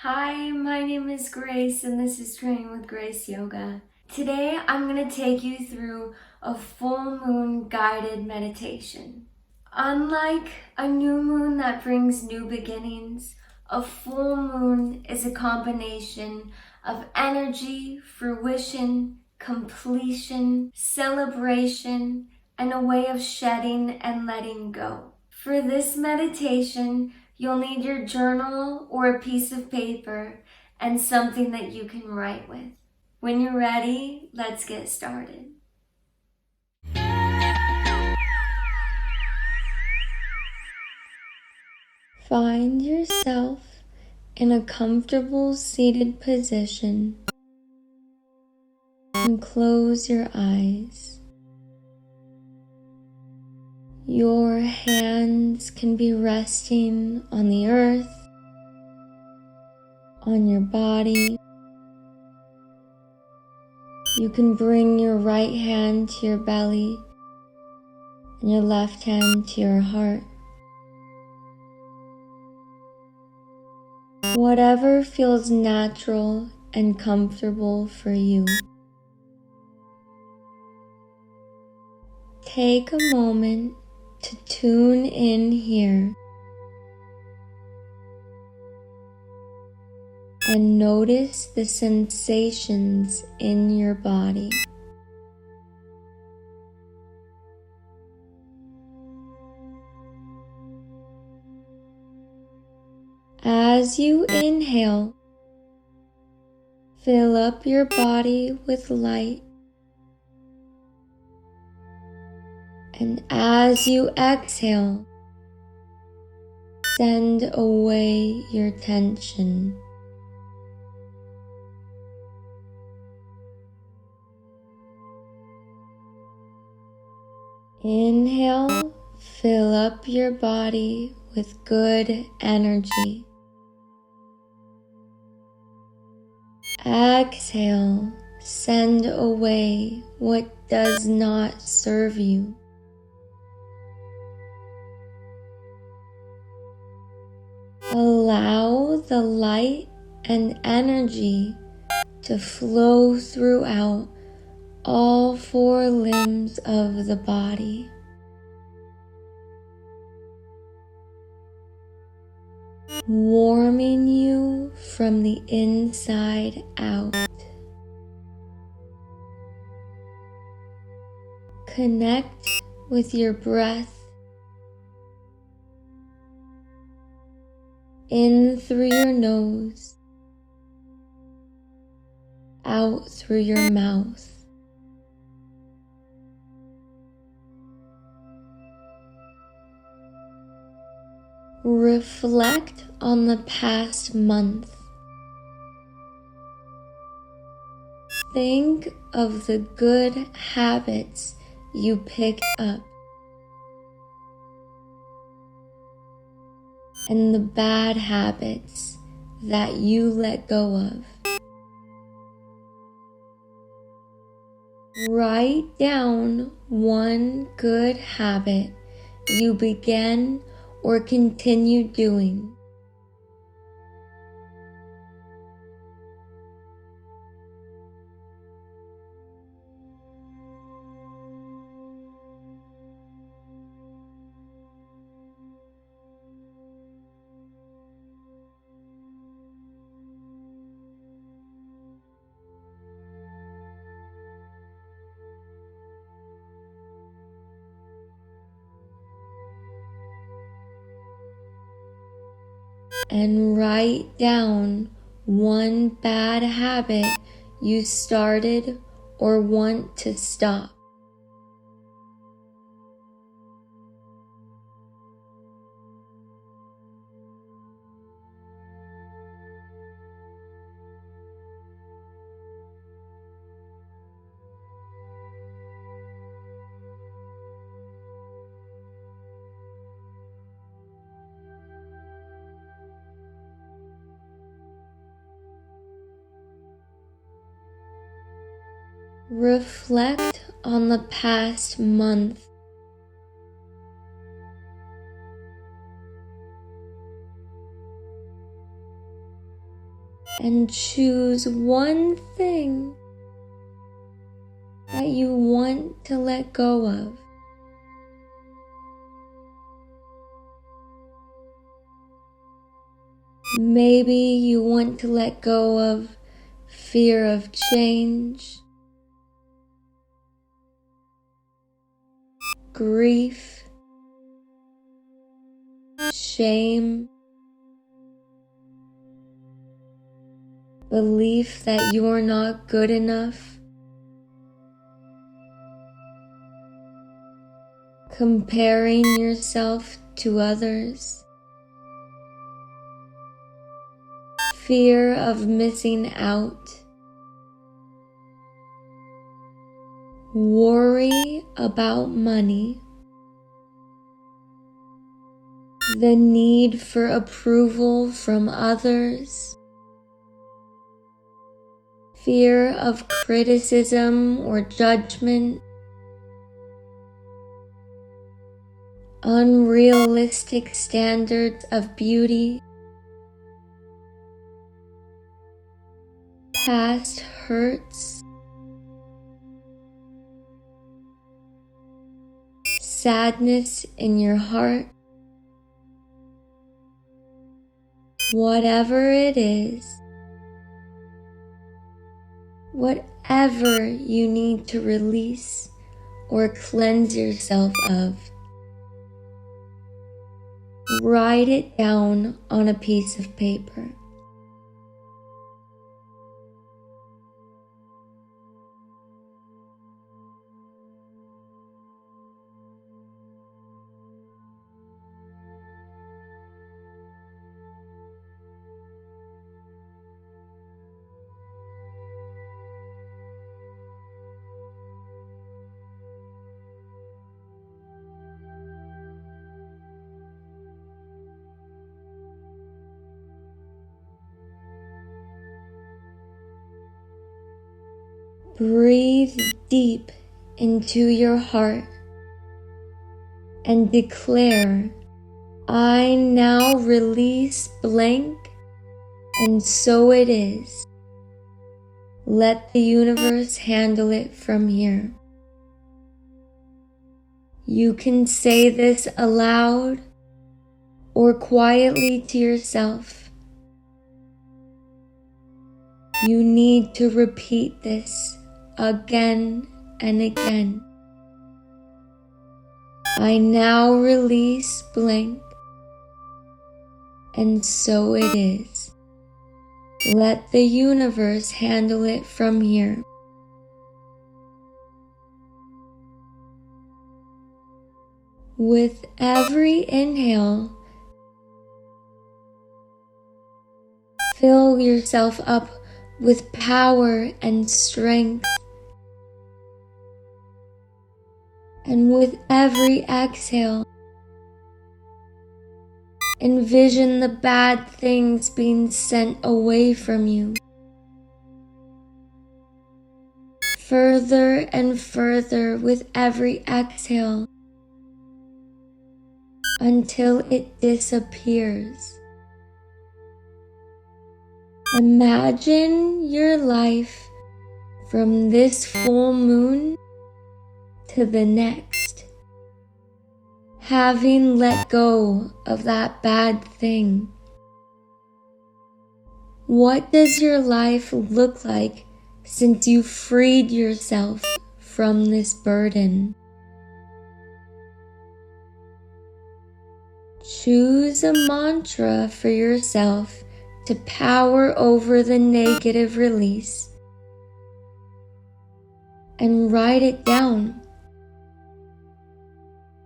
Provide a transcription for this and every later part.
Hi, my name is Grace and this is Training with Grace Yoga. Today I'm going to take you through a full moon guided meditation. Unlike a new moon that brings new beginnings, a full moon is a combination of energy, fruition, completion, celebration, and a way of shedding and letting go. For this meditation, you'll need your journal or a piece of paper and something that you can write with. When you're ready, let's get started. Find yourself in a comfortable seated position and close your eyes. Your hands can be resting on the earth, on your body. You can bring your right hand to your belly and your left hand to your heart. Whatever feels natural and comfortable for you. Take a moment to tune in here and notice the sensations in your body. As you inhale, fill up your body with light. And as you exhale, send away your tension. Inhale, fill up your body with good energy. Exhale, send away what does not serve you. Allow the light and energy to flow throughout all four limbs of the body. Warming you from the inside out. Connect with your breath in through your nose, out through your mouth. Reflect on the past month. Think of the good habits you picked up and the bad habits that you let go of. Write down one good habit you began or continue doing. And write down one bad habit you started or want to stop. Reflect on the past month. and choose one thing that you want to let go of. Maybe you want to let go of fear of change, grief, shame, belief that you're not good enough, comparing yourself to others, fear of missing out, worry about money, the need for approval from others, fear of criticism or judgment, unrealistic standards of beauty, past hurts, sadness in your heart. Whatever it is, whatever you need to release or cleanse yourself of, write it down on a piece of paper. Breathe deep into your heart and declare, I now release blank, and so it is. Let the universe handle it from here. You can say this aloud or quietly to yourself. You need to repeat this again and again. I now release blank, and so it is. Let the universe handle it from here. With every inhale, fill yourself up with power and strength. And with every exhale, envision the bad things being sent away from you, further and further with every exhale, until it disappears. Imagine your life from this full moon to the next, having let go of that bad thing. What does your life look like since you freed yourself from this burden? Choose a mantra for yourself to power over the negative release and write it down.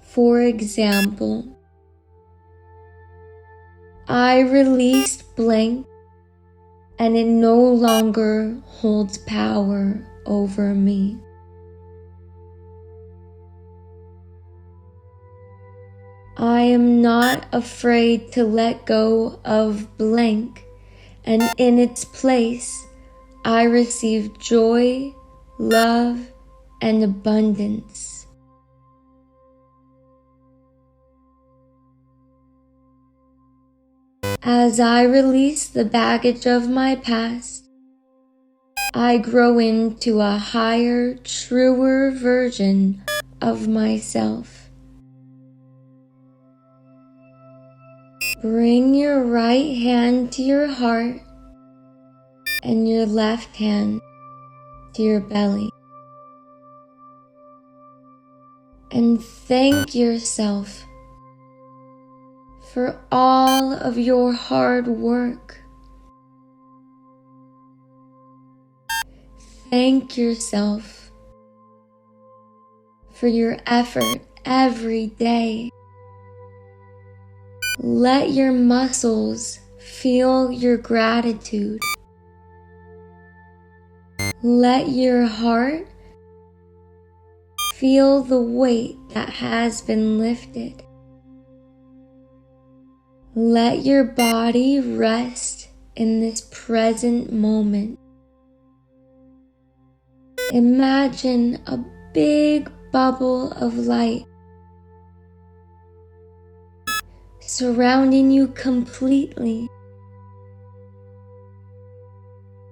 For example, I released blank and it no longer holds power over me. I am not afraid to let go of blank, and in its place, I receive joy, love, and abundance. As I release the baggage of my past, I grow into a higher, truer version of myself. Bring your right hand to your heart and your left hand to your belly. And thank yourself for all of your hard work. Thank yourself for your effort every day. Let your muscles feel your gratitude. Let your heart feel the weight that has been lifted. Let your body rest in this present moment. Imagine a big bubble of light surrounding you completely.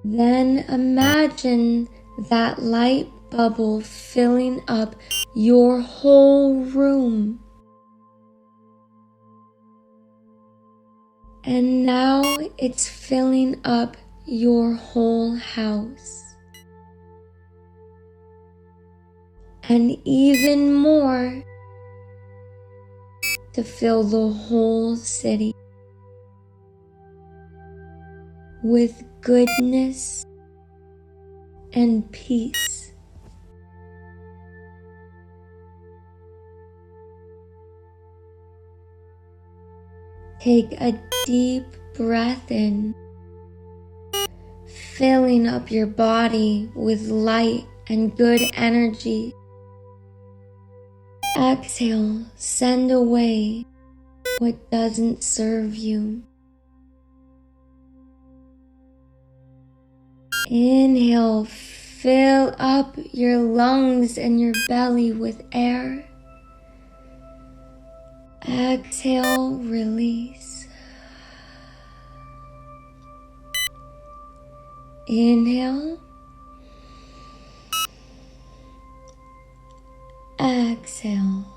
Then imagine that light bubble filling up your whole room. And now it's filling up your whole house. And even more to fill the whole city with goodness and peace. Take a deep breath in, filling up your body with light and good energy. Exhale, send away what doesn't serve you. Inhale, fill up your lungs and your belly with air. Exhale, release. Inhale. Exhale.